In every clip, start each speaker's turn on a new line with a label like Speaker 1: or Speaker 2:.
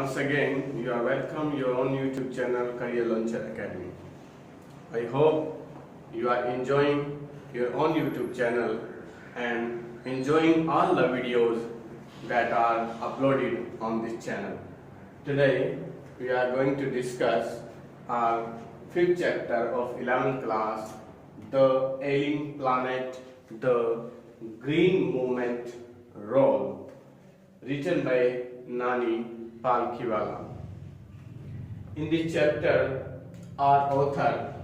Speaker 1: Once again, you are welcome your own YouTube channel Career Launcher Academy. I hope you are enjoying your own YouTube channel and enjoying all the videos that are uploaded on this channel. Today, we are going to discuss our fifth chapter of 11th class, The Ailing Planet, the Green Movement Role, written by Nani Palkhiwala. In this chapter, our author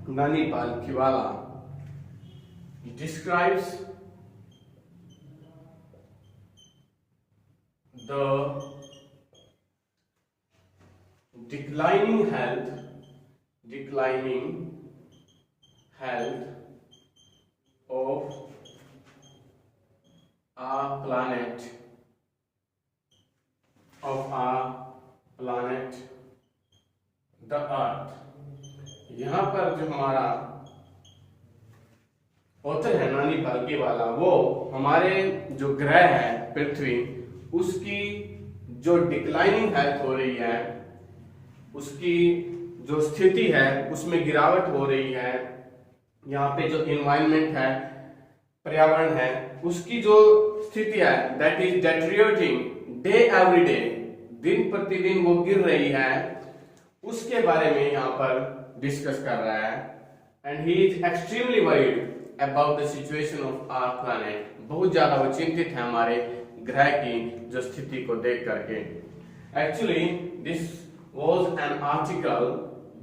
Speaker 1: Nani Palkhiwala describes the declining health of our planet, the Earth. यहाँ पर जो हमारा author है नानी पाल्कीवाला, वो हमारे जो ग्रह है पृथ्वी, उसकी जो डिक्लाइनिंग हेल्थ हो रही है, उसकी जो स्थिति है उसमें गिरावट हो रही है। यहाँ पे जो एनवायरनमेंट है, पर्यावरण है, उसकी जो स्थिति है that is deteriorating day every day, दिन प्रतिदिन वो गिर रही है, उसके बारे में यहाँ पर डिस्कस कर रहा है। And he is extremely worried about the situation of our planet. बहुत ज्यादा वो चिंतित है हमारे ग्रह की जो स्थिति को देख करके। Actually this was an article,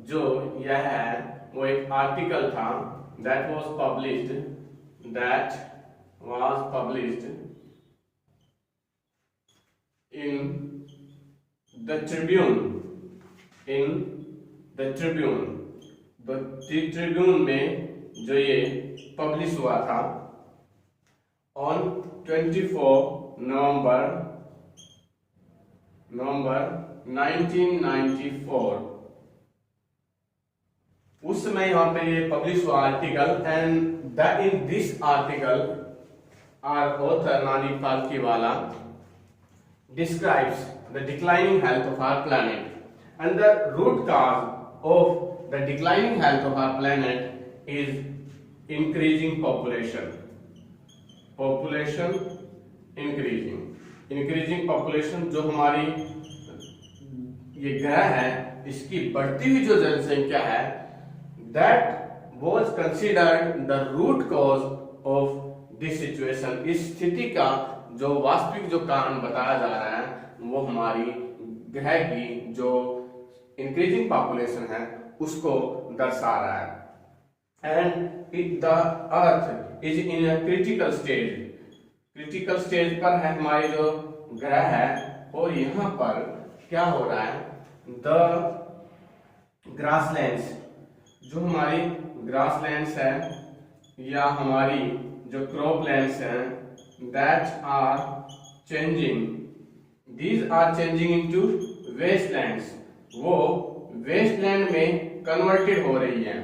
Speaker 1: जो यह है वो एक आर्टिकल था that was published in the Tribune में जो ये पब्लिश हुआ था ऑन 24 नवंबर 1994। उस समय यहाँ पे ये पब्लिश हुआ article, and in this article our author Nani Palkhivala describes the declining health of our planet, and the root cause of the declining health of our planet is increasing population increasing population। जो हमारी ये ग्रह है, इसकी बढ़ती हुई जो जनसंख्या है, that was considered the root cause of this situation। इस स्थिति का जो वास्तविक जो कारण बताया जा रहा है वो हमारी ग्रह की जो इंक्रीजिंग पॉपुलेशन है उसको दर्शा रहा है। And the earth is in a critical stage पर है हमारी जो ग्रह है, और यहाँ पर क्या हो रहा है, द ग्रासलैंड्स, जो हमारी ग्रासलैंड्स है या हमारी जो क्रॉपलैंड्स हैं, that are changing, these are changing into wastelands, वो wasteland में converted हो रही हैं।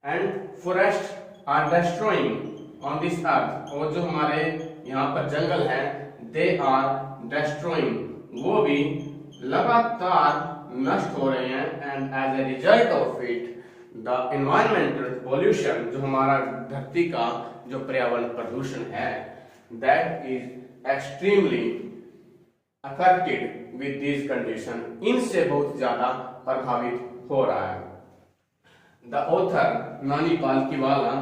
Speaker 1: and forests are destroying on this earth, और जो हमारे यहाँ पर जंगल है they are destroying, वो भी लगातार नष्ट हो रहे हैं। and as a result of it the environmental pollution, जो हमारा धरती का जो पर्यावरण प्रदूषण है, that is extremely affected with these condition, इनसे बहुत ज्यादा प्रभावित हो रहा है। The author नानी पाल्कीवाला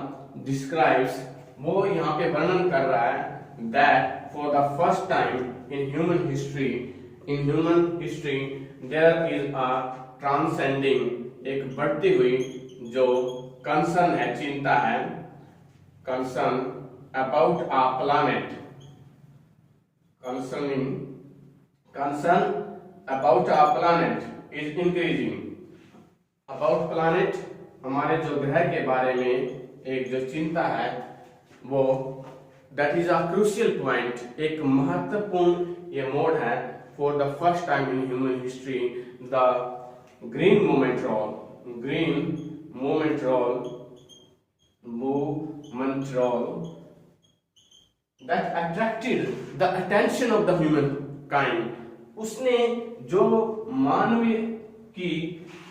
Speaker 1: describes, वो यहाँ पे वर्णन कर रहा है that for the first time in human history there is a transcending, एक बढ़ती हुई जो कंसर्न है, चिंता है, concern about our planet, concern about our planet is increasing। about planet, हमारे जो ग्रह के बारे में एक जो चिंता है वो that is a crucial point, एक महत्वपूर्ण ये मोड़ है। for the first time in human history the green movement role that attracted the attention of the humankind, उसने जो मानवीय की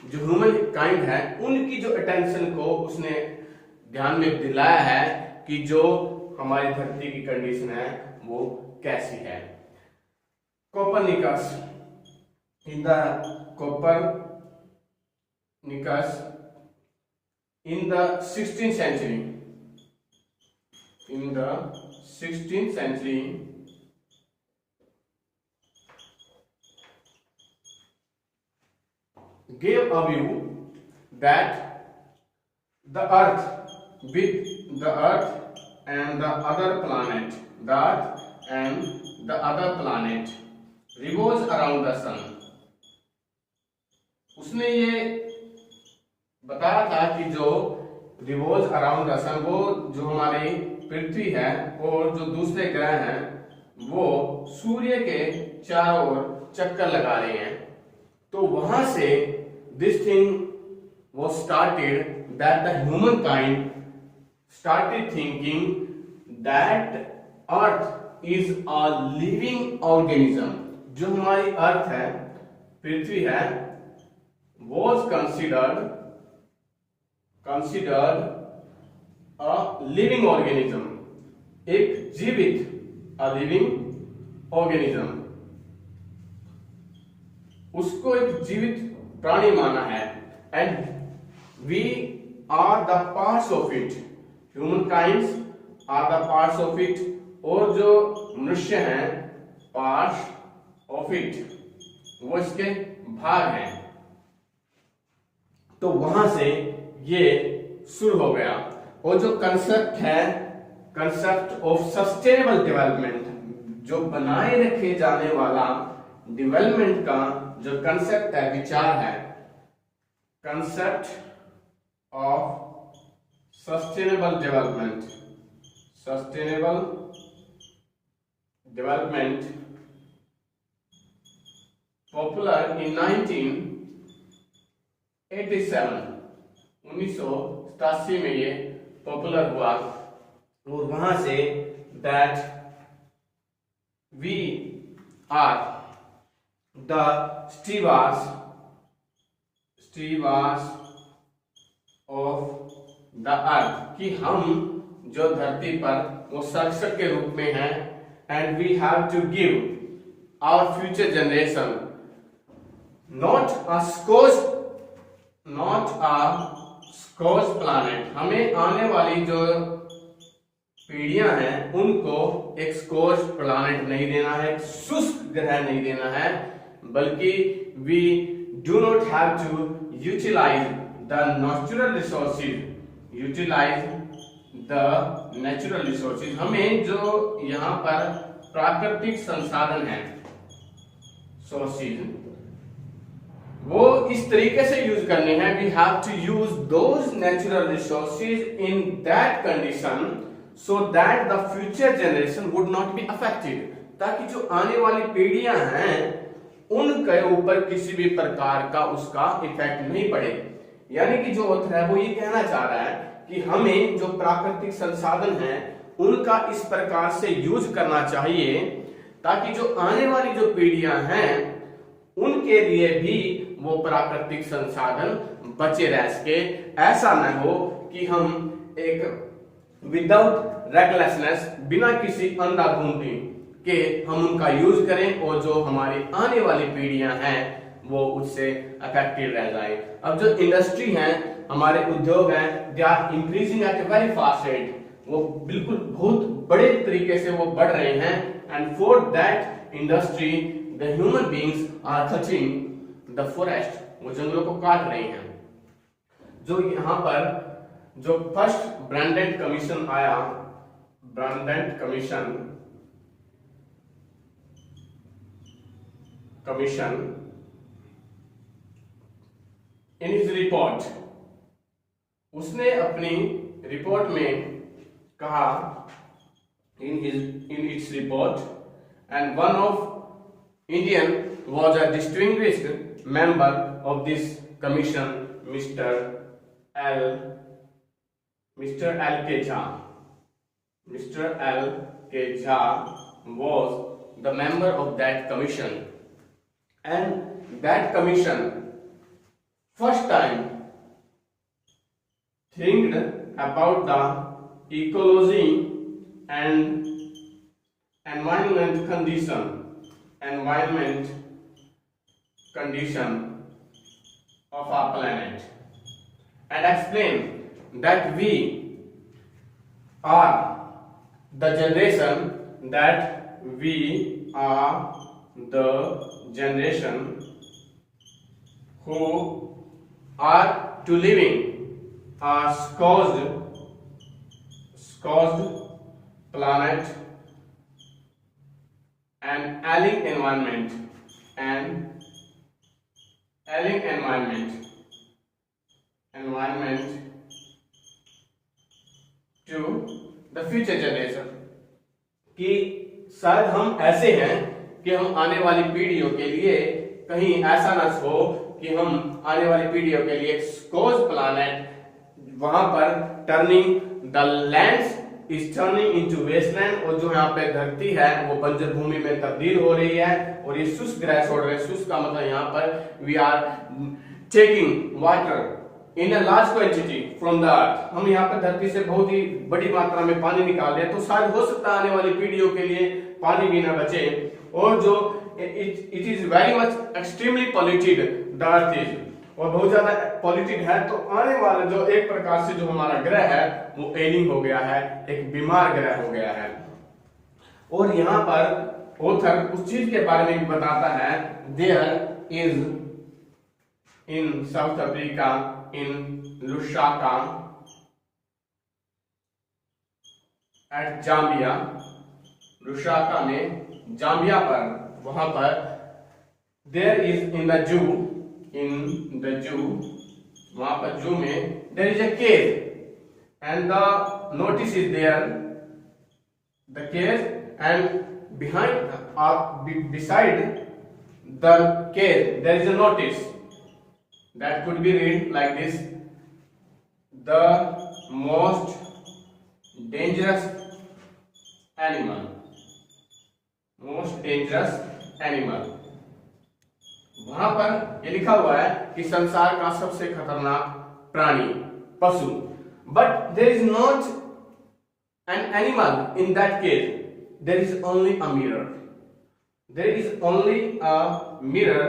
Speaker 1: जो ह्यूमन काइंड है उनकी जो अटेंशन को उसने ध्यान में दिलाया है कि जो हमारी धरती की कंडीशन है वो कैसी है। Copernicus, in the Copernicus in the 16th century, in the 16th century gave a view that the earth with the earth and the other planet, the earth and the other planet revolves around the sun. उसने ये बताया था कि जो revolve around the सन, वो जो हमारी पृथ्वी है और जो दूसरे ग्रह हैं वो सूर्य के चारों ओर चक्कर लगा रहे हैं। तो वहां से this thing was started that the human kind started thinking that earth is a living organism. जो हमारी अर्थ है, पृथ्वी है, was considered a living organism, एक जीवित, a living organism, उसको एक जीवित प्राणी माना है। and we are the parts of it, humankind are the parts of it, और जो मनुष्य हैं parts of it, वो इसके भाग हैं। तो वहां से ये शुरू हो गया। और जो कंसेप्ट है, कंसेप्ट ऑफ सस्टेनेबल डेवलपमेंट, जो बनाए रखे जाने वाला डेवलपमेंट का जो कंसेप्ट है, विचार है, concept of sustainable development, sustainable development popular in 1987 में ये पॉपुलर हुआ। और वहां से that we are the stewards of the earth, कि हम जो धरती पर वो शासक के रूप में हैं। And we have to give our future generation not a scorched planet, हमें आने वाली जो पीढ़ियां हैं उनको एक स्कॉच प्लैनेट नहीं देना है, शुष्क ग्रह नहीं देना है, बल्कि we do not have to utilize the natural resources, हमें जो यहाँ पर प्राकृतिक संसाधन है, सोर्सेज, वो इस तरीके से यूज करने हैं। We have to use those natural resources in that condition so that the future generation would not be affected, ताकि जो आने वाली पीढ़ियां हैं उनके ऊपर किसी भी प्रकार का उसका इफेक्ट नहीं पड़े। यानी कि जो ऑथर है वो ये कहना चाह रहा है कि हमें जो प्राकृतिक संसाधन है उनका इस प्रकार से यूज करना चाहिए ताकि जो आने वाली जो पीढ़ियां हैं उनके लिए भी वो प्राकृतिक संसाधन बचे रह सके। ऐसा न हो कि हम एक विदाउट रेकलेसनेस, बिना किसी अंधाधुंधी के हम उनका यूज करें और जो हमारी आने वाली पीढ़ियां हैं वो उससे अफेक्टेड रह जाए। अब जो इंडस्ट्री है, हमारे उद्योग हैं, they are increasing at a very fast rate, वो बिल्कुल बहुत बड़े तरीके से वो बढ़ रहे हैं। And for that industry the human beings are cutting the forest, वो जंगलों को काट रहे हैं। जो यहाँ पर जो फर्स्ट ब्रांडेड कमीशन आया, branded commission in his report, उसने अपनी रिपोर्ट में कहा in its report, and one of Indian was a distinguished member of this commission, Mr. L. K. Jha. Mr. L. K. Jha was the member of that commission. and that commission first time think about the ecology and environment condition of our planet, and explain that we are the generation who are to living a scorched planet and ailing environment to the future generation, कि शायद हम ऐसे हैं कि हम आने वाली पीढ़ियों के लिए कहीं ऐसा न हो कि हम आने वाली पीढ़ियों के लिए स्कॉच प्लैनेट वहां पर turning the lands is turning into wasteland, और जो यहाँ पे धरती है वो बंजर भूमि में तब्दील हो रही है और ये शुष्क ग्रह छोड़ रहे हैं। शुष्क का मतलब यहाँ पर we are taking water in a large quantity from the earth, हम यहाँ पर धरती से बहुत ही बड़ी मात्रा में पानी निकाल रहे हैं, तो शायद हो सकता है आने वाली पीढ़ियों के लिए पानी भी ना बचे, और जो it is very much extremely polluted the earth is, और बहुत ज्यादा पॉल्यूटेड है, तो आने वाला जो एक प्रकार से जो हमारा ग्रह है वो एलिंग हो गया है, एक बीमार ग्रह हो गया है। और यहाँ पर ऑथर उस चीज के बारे में बताता है, there is in South Africa in Lusaka at Zambia, Lusaka में जाम्बिया पर, वहां पर there is in the zoo वहां पर जू में there is a cave and the notice is there the cave and behind beside the cave there is a notice that could be read like this: the most dangerous animal। वहां पर ये लिखा हुआ है कि संसार का सबसे खतरनाक प्राणी, पशु, but there is not an animal in that case, there is only a mirror, there is only a mirror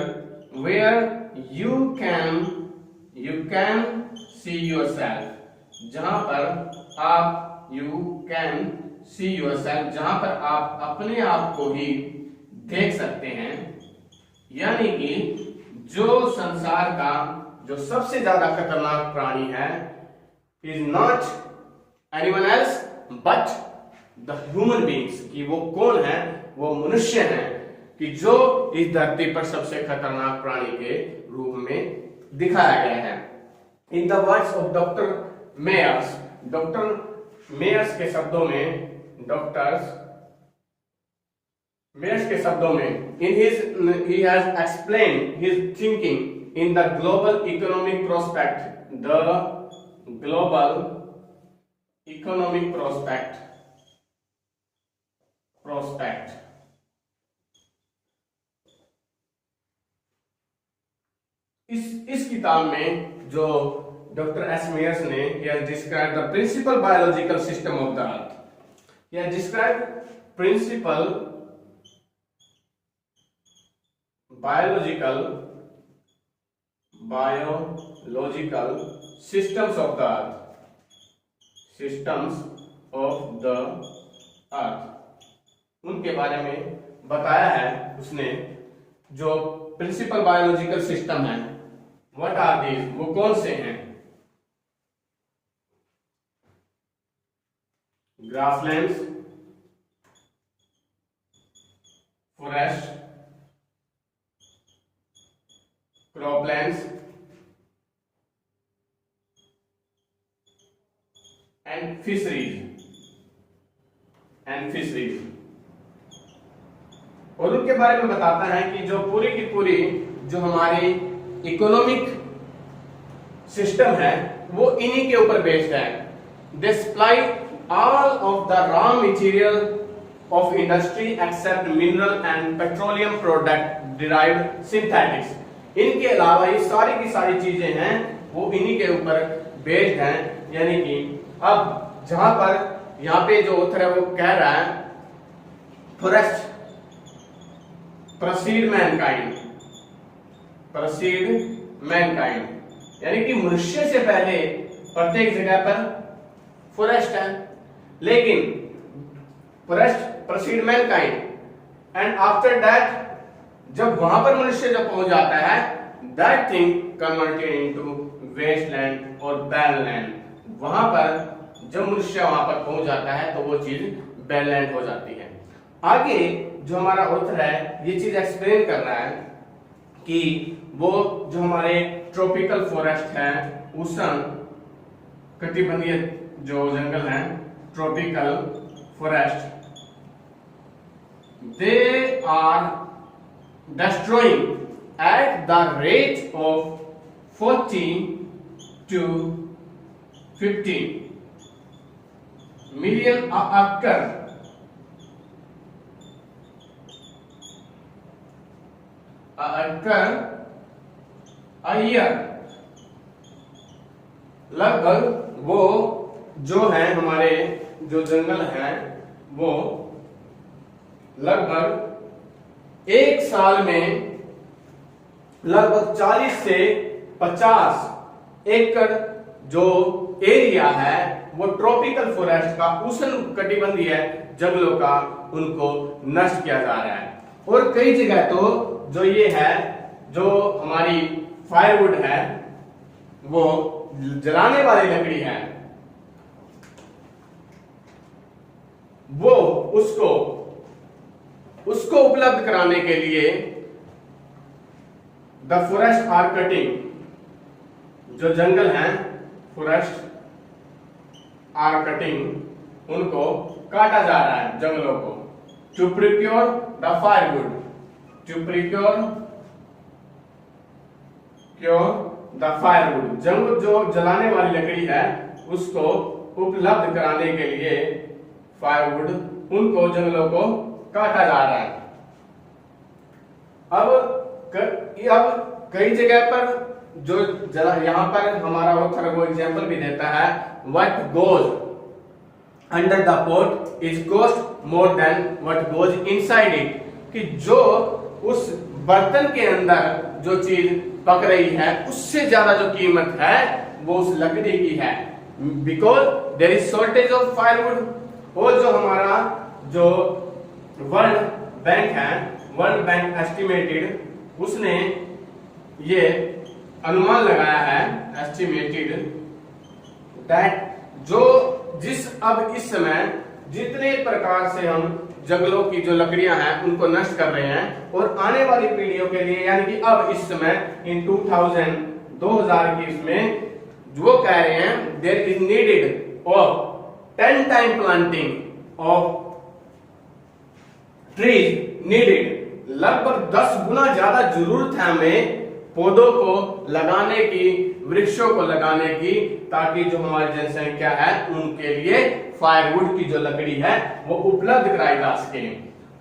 Speaker 1: where you can see yourself, जहां पर आप you can see yourself, जहां पर आप अपने आप को ही देख सकते हैं। यानी कि जो संसार का जो सबसे ज्यादा खतरनाक प्राणी है is not anyone else but the human beings, कि वो कौन है, वो मनुष्य हैं, कि जो इस धरती पर सबसे खतरनाक प्राणी के रूप में दिखाया गया है। In the words of doctor Myers के शब्दों में he has explained his thinking in the global economic prospect, इस किताब में जो डॉक्टर एस मेयर्स ने he has described the principal biological system of the earth, he has described principal biological systems of the earth, उनके बारे में बताया है उसने। जो प्रिंसिपल बायोलॉजिकल सिस्टम है, व्हाट आर दीज, वो कौन से हैं? Grasslands, forest, croplands and fisheries और उनके बारे में बताता है कि जो पूरी की पूरी जो हमारी इकोनॉमिक सिस्टम है वो इन्हीं के ऊपर बेस्ड है। They supply all of the raw material of industry except mineral and petroleum product derived synthetics. इनके अलावा ये सारी की सारी चीजें हैं वो इन्हीं के ऊपर बेस्ड हैं। यानी कि अब जहां पर यहाँ पे जो ऑथर है वो कह रहा है फॉरेस्ट प्रोसीड मैनकाइंड, यानी कि मनुष्य से पहले प्रत्येक जगह पर फॉरेस्ट है, लेकिन forest proceed mankind and after that जब वहां पर मनुष्य जब पहुंच जाता है that thing converted into wasteland और बैरलैंड। वहां पर जब मनुष्य वहां पर पहुंच जाता है तो वो चीज बैरलैंड हो जाती है। आगे जो हमारा ऑथर है ये चीज एक्सप्लेन कर रहा है कि वो जो हमारे ट्रॉपिकल फॉरेस्ट है, उष्ण कटिबंधीय जो जंगल है, tropical forest, they are destroying at the rate of 40 to 50 million acre a year। लगभग वो जो है हमारे जो जंगल है वो लगभग एक साल में लगभग 40 से 50 एकड़ जो एरिया है वो ट्रॉपिकल फॉरेस्ट का, उष्ण कटिबंधीय जंगलों का, उनको नष्ट किया जा रहा है। और कई जगह तो जो ये है जो हमारी फायरवुड है वो जलाने वाली लकड़ी है वो उसको उपलब्ध कराने के लिए द फॉरेस्ट आर कटिंग, जो जंगल हैं फॉरेस्ट आर कटिंग, उनको काटा जा रहा है जंगलों को, to procure the firewood, to procure the firewood, जंगल जो जलाने वाली लकड़ी है उसको उपलब्ध कराने के लिए फायरवुड, उनको जंगलों को काटा जा रहा है। अब कई जगह पर जो यहां पर हमारा ऑथर वो एग्जांपल भी देता है, what goes under the pot is cost more than what goes inside it, कि जो उस बर्तन के अंदर जो चीज पक रही है उससे ज्यादा जो कीमत है वो उस लकड़ी की है, because there is shortage of firewood. और जो हमारा जो वर्ल्ड बैंक है, वर्ल्ड बैंक एस्टिमेटेड, उसने ये अनुमान लगाया है, एस्टिमेटेड दैट अब इस समय जितने प्रकार से हम जंगलों की जो लकड़ियां हैं उनको नष्ट कर रहे हैं, और आने वाली पीढ़ियों के लिए यानी कि अब इस समय इन 2021 में वो कह रहे हैं there is needed of 10 time planting of trees needed, लगभग 10 गुना ज्यादा जरूरत है हमें पौधों को लगाने की, वृक्षों को लगाने की, ताकि जो हमारी जनसंख्या है उनके लिए फायरवुड की जो लकड़ी है वो उपलब्ध कराई जा सके।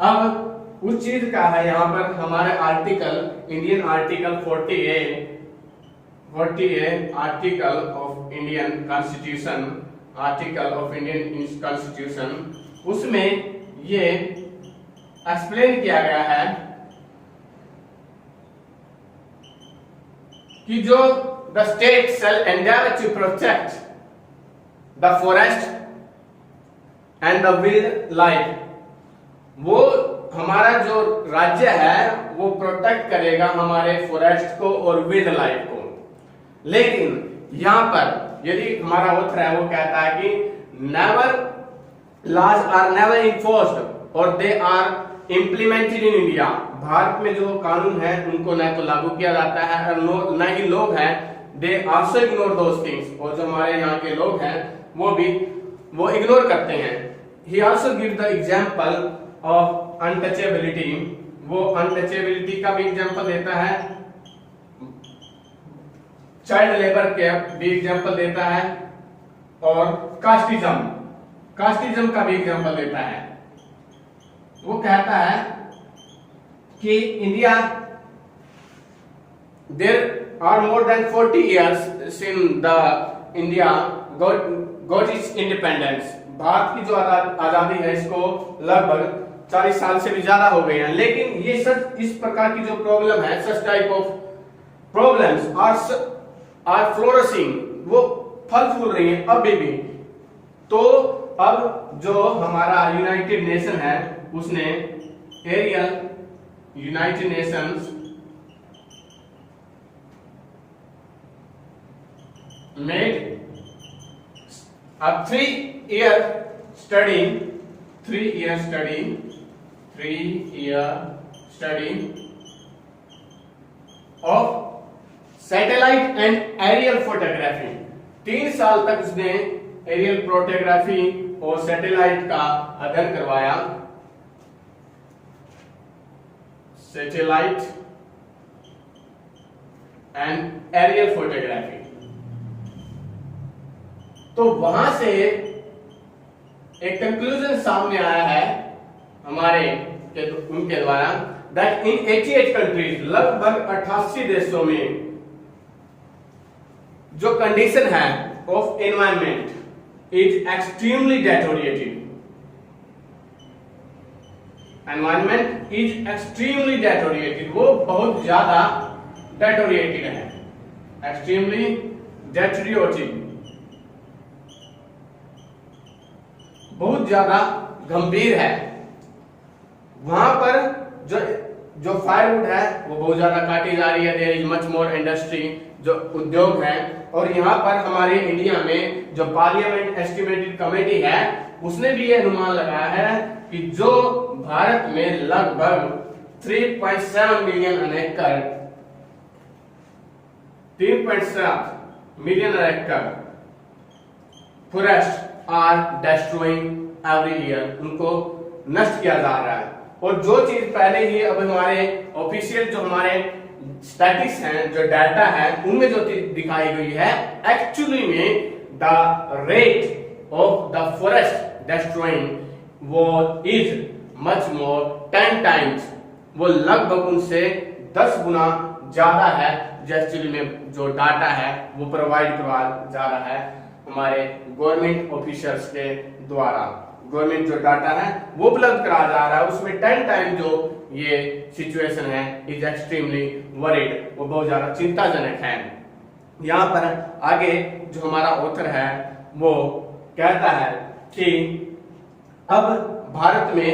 Speaker 1: अब उस चीज का है यहाँ पर हमारे article, Indian article 48 article of Indian constitution, article of Indian constitution, उसमें ये एक्सप्लेन किया गया है कि जो the state shall endeavour to protect the forest and the wildlife, वो हमारा जो राज्य है वो प्रोटेक्ट करेगा हमारे फॉरेस्ट को और वाइल्ड लाइफ को। लेकिन यहां पर यदि हमारा ऑथर है वो कहता है कि never laws are never enforced और they are implemented in India, Bharat में जो कानून है उनको न तो लागू किया जाता है और न ही लोग हैं, they also ignore those things, और जो हमारे यहाँ के लोग हैं वो इग्नोर करते हैं। ही also give the example of untouchability, वो अनटचेबिलिटी का भी एग्जांपल देता है, चाइल्ड लेबर के भी एग्जांपल देता है, और कास्टिज्म का भी एग्जांपल देता है। वो कहता है कि India there are more than 40 years since the India got its independence. Bharat की जो आजादी है इसको लगभग 40 साल से भी ज्यादा हो गए हैं, लेकिन ये सच इस प्रकार की जो प्रॉब्लम है, such type of problems are flourishing, वो फल फूल रही हैं अभी भी। तो अब जो हमारा यूनाइटेड नेशन है उसने United Nations made a 3-year study of satellite and aerial photography। 3 साल तक उसने एरियल फोटोग्राफी और सैटेलाइट का अध्ययन करवाया। Satellite and aerial photography. तो वहां से एक कंक्लूजन सामने आया है उनके द्वारा, दैट इन 88 कंट्रीज, लगभग 88 देशों में जो कंडीशन है of environment is extremely deteriorated. Environment is extremely deteriorated, वो बहुत ज्यादा डेटोरिएटेड है, एक्सट्रीमली डेटोरिएटेड, बहुत ज्यादा गंभीर है। वहां पर जो फायरवुड है वो बहुत ज्यादा काटी जा रही है। There is much more industry, जो उद्योग है। और यहाँ पर हमारे इंडिया में जो पार्लियामेंट एस्टिमेटेड कमेटी है उसने भी ये अनुमान लगाया है कि जो भारत में लगभग 3.7 मिलियन एकड़ 3.7 मिलियन एकड़ फॉरेस्ट आर डेस्ट्रॉइंग एवरी ईयर, उनको नष्ट किया जा रहा है। और जो चीज पहले ही अब हमारे ऑफिशियल जो हमारे स्टैटिक्स हैं, जो डाटा है, उनमें जो दिखाई गई है, एक्चुअली में the rate of the forest destroying वो इज मच मोर 10 टाइम्स, वो लगभग उनसे 10 गुना ज्यादा है। एक्चुअली में जो डाटा है वो प्रोवाइड करवा जा रहा है हमारे गवर्नमेंट ऑफिसर्स के द्वारा। गवर्नमेंट जो डाटा है वो उपलब्ध करा जा रहा है, उसमें 10 टाइम जो ये सिचुएशन है इज एक्सट्रीमली वरीड, वो बहुत ज्यादा चिंताजनक है। यहाँ पर आगे जो हमारा ऑथर है वो कहता है कि अब भारत में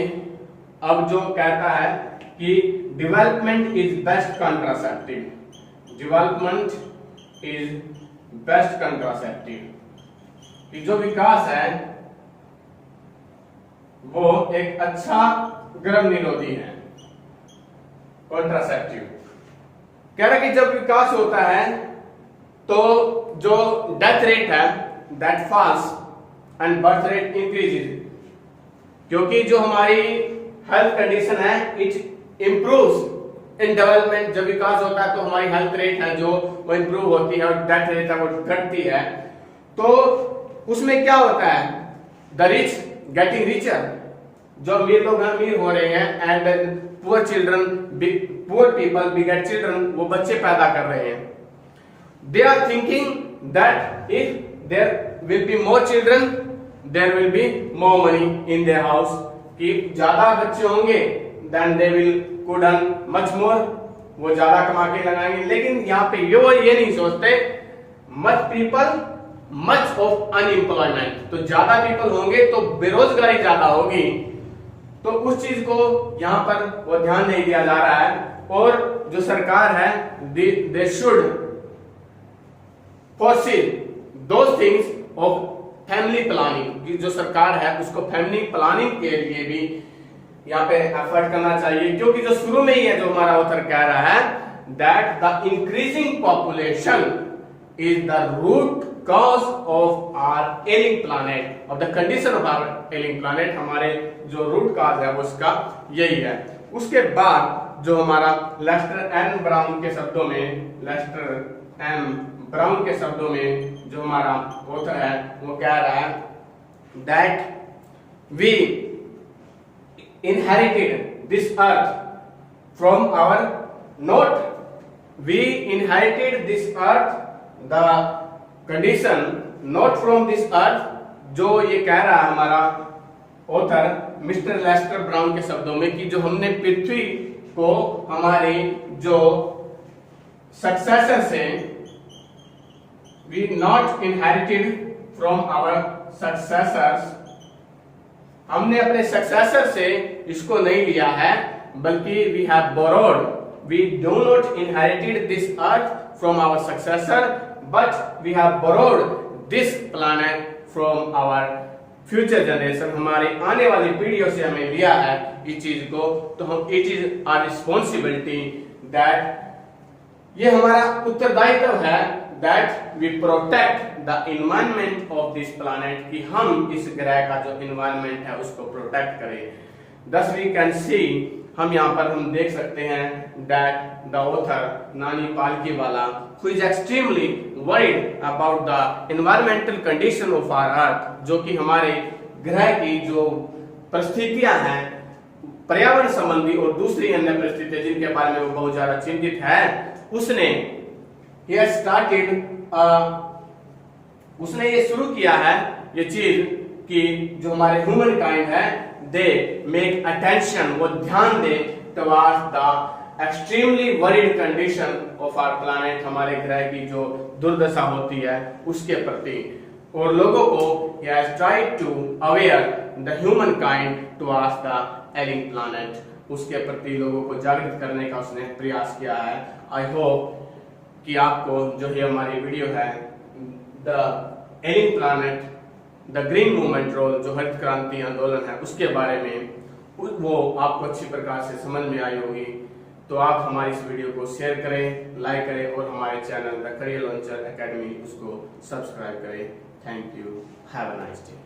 Speaker 1: अब जो कहता है कि development is best contraceptive, development is best contraceptive, कि जो विकास है वो एक अच्छा गर्भ निरोधी है, कॉन्ट्रासेप्टिव। कह रहा कि जब विकास होता है तो जो डेथ रेट है that falls and birth rate increases, क्योंकि जो हमारी हेल्थ कंडीशन है इट इंप्रूव्स इन डेवलपमेंट। जब विकास होता है तो हमारी हेल्थ रेट है जो वो इंप्रूव होती है और डेथ रेट है वो घटती है। तो उसमें क्या होता है, द रिच गेटिंग रिचर, जो अमीर लोग अमीर हो रहे हैं, and poor children, poor people beget children, वो बच्चे पैदा कर रहे हैं। They are thinking that if there will be more children there will be more money in their house, कि ज्यादा बच्चे होंगे then they will could earn much more, वो ज्यादा कमा के लगाएंगे। लेकिन यहाँ पे ये नहीं सोचते much people much of unemployment, तो ज्यादा पीपल होंगे तो बेरोजगारी ज्यादा होगी। तो उस चीज को यहाँ पर वो ध्यान नहीं दिया जा रहा है। और जो सरकार है they should foresee those things of family planning, की जो सरकार है उसको फैमिली प्लानिंग के लिए भी यहाँ पे एफर्ट करना चाहिए। क्योंकि जो शुरू में ही है जो हमारा ऑथर कह रहा है that the increasing population is the root cause of our ailing planet, of the condition of our ailing planet, हमारे जो रूट कॉज है वो उसका यही है। उसके बाद जो हमारा लेस्टर एन ब्राउन के शब्दों में, लेस्टर एम ब्राउन के शब्दों में जो हमारा ऑथर है वो कह रहा है that we inherited this earth from our not we inherited this earth, the condition not from this earth, जो ये कह रहा है हमारा ऑथर मिस्टर लेस्टर ब्राउन के शब्दों में कि जो हमने पृथ्वी को हमारे जो सक्सेसर से, we not inherited from our successors, हमने अपने सक्सेसर से इसको नहीं लिया है, बल्कि we have borrowed, we do not inherited this earth from our successor, but we have borrowed this planet from our future generation, हमारे आने वाली पीढ़ियों से हमें लिया है इस चीज को। तो हम it is our responsibility that, ये हमारा उत्तरदायित्व है that we protect the environment of this planet, कि हम इस ग्रह का जो इन्वायरमेंट है उसको प्रोटेक्ट करें। दस वी कैन सी, हम यहाँ पर हम देख सकते हैं दैट द ऑथर नानी Palkhivala who is extremely worried about the environmental condition of our earth, जो कि हमारे ग्रह की जो परिस्थितियां हैं पर्यावरण संबंधी और दूसरी अन्य परिस्थितियां जिनके बारे में वो बहुत ज्यादा चिंतित है, उसने उसने ये शुरू किया है ये चीज कि जो हमारे ह्यूमन काइंड है दे मेक अटेंशन, वो ध्यान दे towards the extremely worried condition of our planet, हमारे ग्रह की जो दुर्दशा होती है उसके प्रति, और लोगों को he has tried to aware the human kind towards the ailing planet, उसके प्रति लोगों को जागृत करने का उसने प्रयास किया है। आई होप कि आपको जो ये हमारी वीडियो है the ailing planet the green movement role, जो हरित क्रांति आंदोलन है उसके बारे में वो आपको अच्छी प्रकार से समझ में आई होगी। तो आप हमारी इस वीडियो को शेयर करें, लाइक करें और हमारे channel the career launcher academy उसको सब्सक्राइब करें। Thank you, have a nice day.